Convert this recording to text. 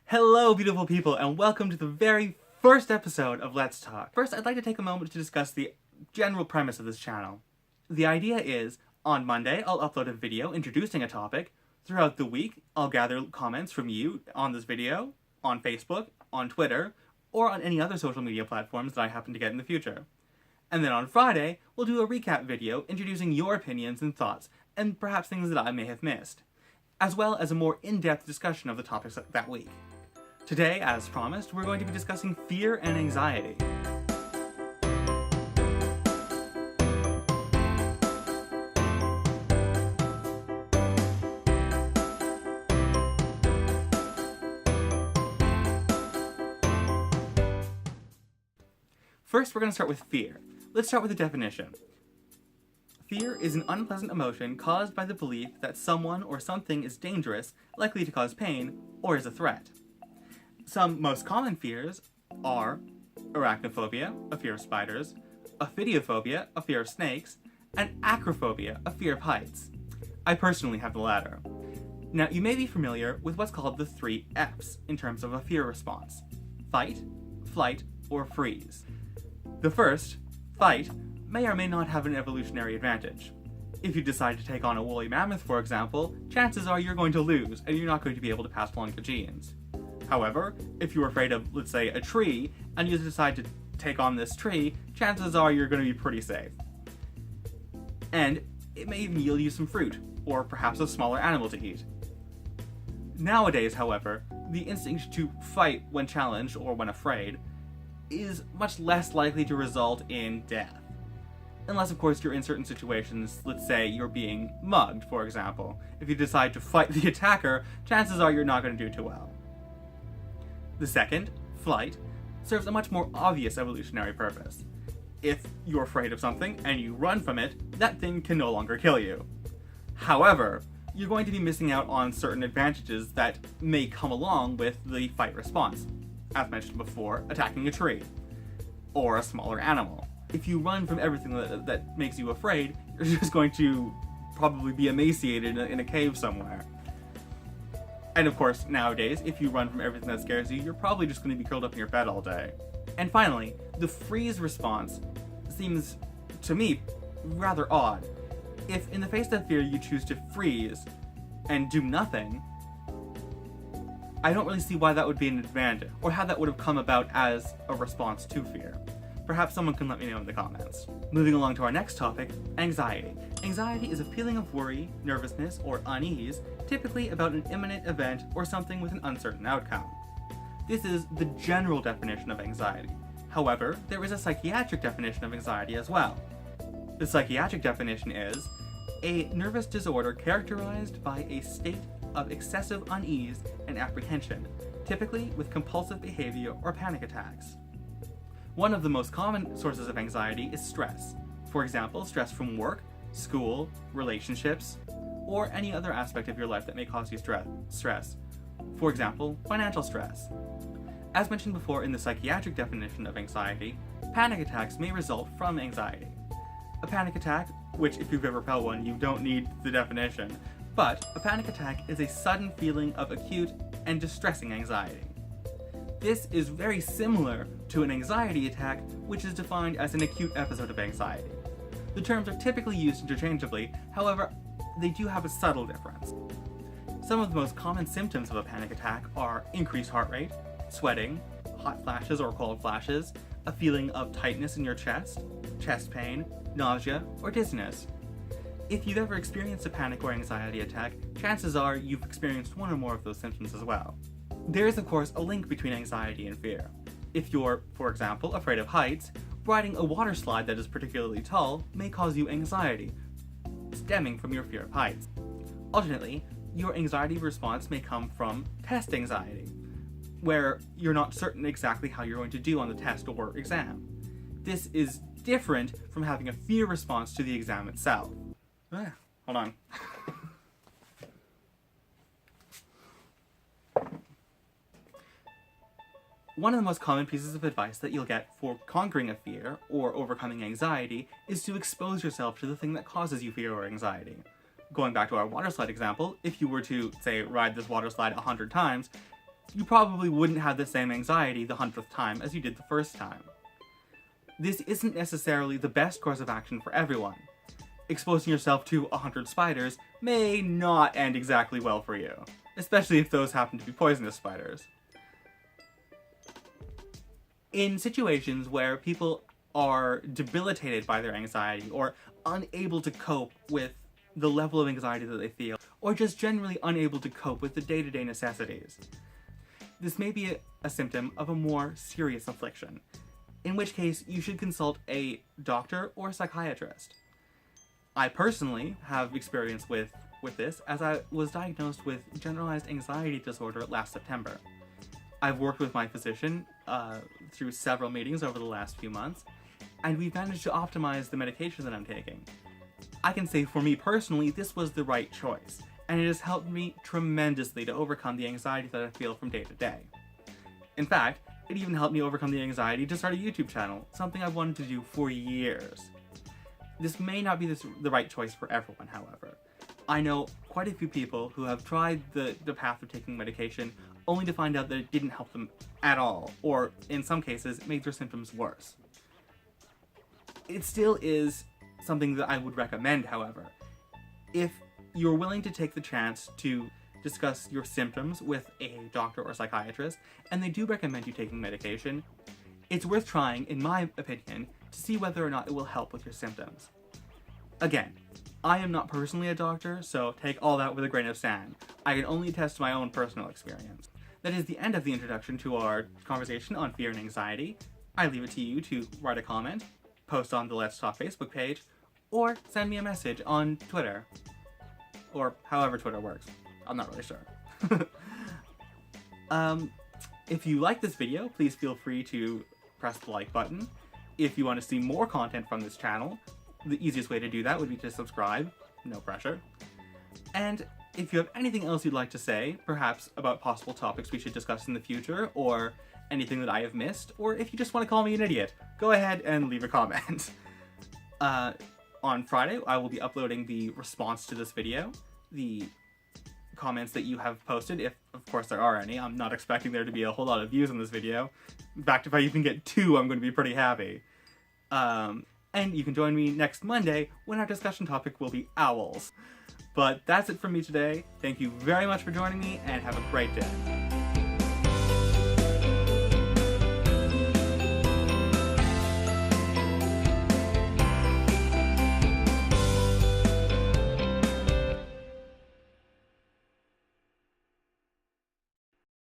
Hello, beautiful people, and welcome to the very first episode of Let's Talk. First, I'd like to take a moment to discuss the general premise of this channel. The idea is, on Monday, I'll upload a video introducing a topic. Throughout the week, I'll gather comments from you on this video, on Facebook, on Twitter, or on any other social media platforms that I happen to get in the future. And then on Friday, we'll do a recap video introducing your opinions and thoughts, and perhaps things that I may have missed, as well as a more in-depth discussion of the topics that week. Today, as promised, we're going to be discussing fear and anxiety. First, we're going to start with fear. Let's start with the definition. Fear is an unpleasant emotion caused by the belief that someone or something is dangerous, likely to cause pain, or is a threat. Some most common fears are arachnophobia, a fear of spiders, ophidiophobia, a fear of snakes, and acrophobia, a fear of heights. I personally have the latter. Now, you may be familiar with what's called the 3 F's in terms of a fear response: fight, flight, or freeze. The first, fight, may or may not have an evolutionary advantage. If you decide to take on a woolly mammoth, for example, chances are you're going to lose, and you're not going to be able to pass along your genes. However, if you're afraid of, let's say, a tree, and you decide to take on this tree, chances are you're going to be pretty safe. And it may even yield you some fruit, or perhaps a smaller animal to eat. Nowadays, however, the instinct to fight when challenged or when afraid is much less likely to result in death. Unless, of course, you're in certain situations, let's say you're being mugged, for example. If you decide to fight the attacker, chances are you're not going to do too well. The second, flight, serves a much more obvious evolutionary purpose. If you're afraid of something and you run from it, that thing can no longer kill you. However, you're going to be missing out on certain advantages that may come along with the fight response. As mentioned before, attacking a tree, or a smaller animal. If you run from everything that makes you afraid, you're just going to probably be emaciated in a cave somewhere. And of course, nowadays, if you run from everything that scares you, you're probably just going to be curled up in your bed all day. And finally, the freeze response seems, to me, rather odd. If in the face of fear you choose to freeze and do nothing, I don't really see why that would be an advantage, or how that would have come about as a response to fear. Perhaps someone can let me know in the comments. Moving along to our next topic, anxiety. Anxiety is a feeling of worry, nervousness, or unease, typically about an imminent event or something with an uncertain outcome. This is the general definition of anxiety. However, there is a psychiatric definition of anxiety as well. The psychiatric definition is a nervous disorder characterized by a state of excessive unease and apprehension, typically with compulsive behavior or panic attacks. One of the most common sources of anxiety is stress. For example, stress from work, school, relationships, or any other aspect of your life that may cause you stress. For example, financial stress. As mentioned before in the psychiatric definition of anxiety, panic attacks may result from anxiety. A panic attack, which if you've ever felt one, you don't need the definition, but a panic attack is a sudden feeling of acute and distressing anxiety. This is very similar to an anxiety attack, which is defined as an acute episode of anxiety. The terms are typically used interchangeably, however, they do have a subtle difference. Some of the most common symptoms of a panic attack are increased heart rate, sweating, hot flashes or cold flashes, a feeling of tightness in your chest pain, nausea, or dizziness. If you've ever experienced a panic or anxiety attack, chances are you've experienced one or more of those symptoms as well. There is, of course, a link between anxiety and fear. If you're, for example, afraid of heights, riding a water slide that is particularly tall may cause you anxiety, stemming from your fear of heights. Alternately, your anxiety response may come from test anxiety, where you're not certain exactly how you're going to do on the test or exam. This is different from having a fear response to the exam itself. Hold on. One of the most common pieces of advice that you'll get for conquering a fear or overcoming anxiety is to expose yourself to the thing that causes you fear or anxiety. Going back to our water slide example, if you were to, say, ride this water slide 100 times, you probably wouldn't have the same anxiety the 100th time as you did the first time. This isn't necessarily the best course of action for everyone. Exposing yourself to 100 spiders may not end exactly well for you, especially if those happen to be poisonous spiders. In situations where people are debilitated by their anxiety or unable to cope with the level of anxiety that they feel, or just generally unable to cope with the day-to-day necessities, this may be a symptom of a more serious affliction, in which case you should consult a doctor or psychiatrist. I personally have experience with this, as I was diagnosed with generalized anxiety disorder last September. I've worked with my physician through several meetings over the last few months, and we've managed to optimize the medication that I'm taking. I can say for me personally, this was the right choice, and it has helped me tremendously to overcome the anxiety that I feel from day to day. In fact, it even helped me overcome the anxiety to start a YouTube channel, something I've wanted to do for years. This may not be the right choice for everyone, however. I know quite a few people who have tried the path of taking medication only to find out that it didn't help them at all, or in some cases, made their symptoms worse. It still is something that I would recommend, however. If you're willing to take the chance to discuss your symptoms with a doctor or psychiatrist, and they do recommend you taking medication, it's worth trying, in my opinion, to see whether or not it will help with your symptoms. Again, I am not personally a doctor, so take all that with a grain of sand. I can only attest to my own personal experience. That is the end of the introduction to our conversation on fear and anxiety. I leave it to you to write a comment, post on the Let's Talk Facebook page, or send me a message on Twitter. Or however Twitter works. I'm not really sure. If you like this video, please feel free to press the like button. If you want to see more content from this channel, the easiest way to do that would be to subscribe. No pressure. And if you have anything else you'd like to say, perhaps about possible topics we should discuss in the future, or anything that I have missed, or if you just want to call me an idiot, go ahead and leave a comment. On Friday, I will be uploading the response to this video, the comments that you have posted, if of course there are any. I'm not expecting there to be a whole lot of views on this video. In fact, if I even get 2, I'm going to be pretty happy. And you can join me next Monday when our discussion topic will be owls. But that's it from me today. Thank you very much for joining me, and have a great day.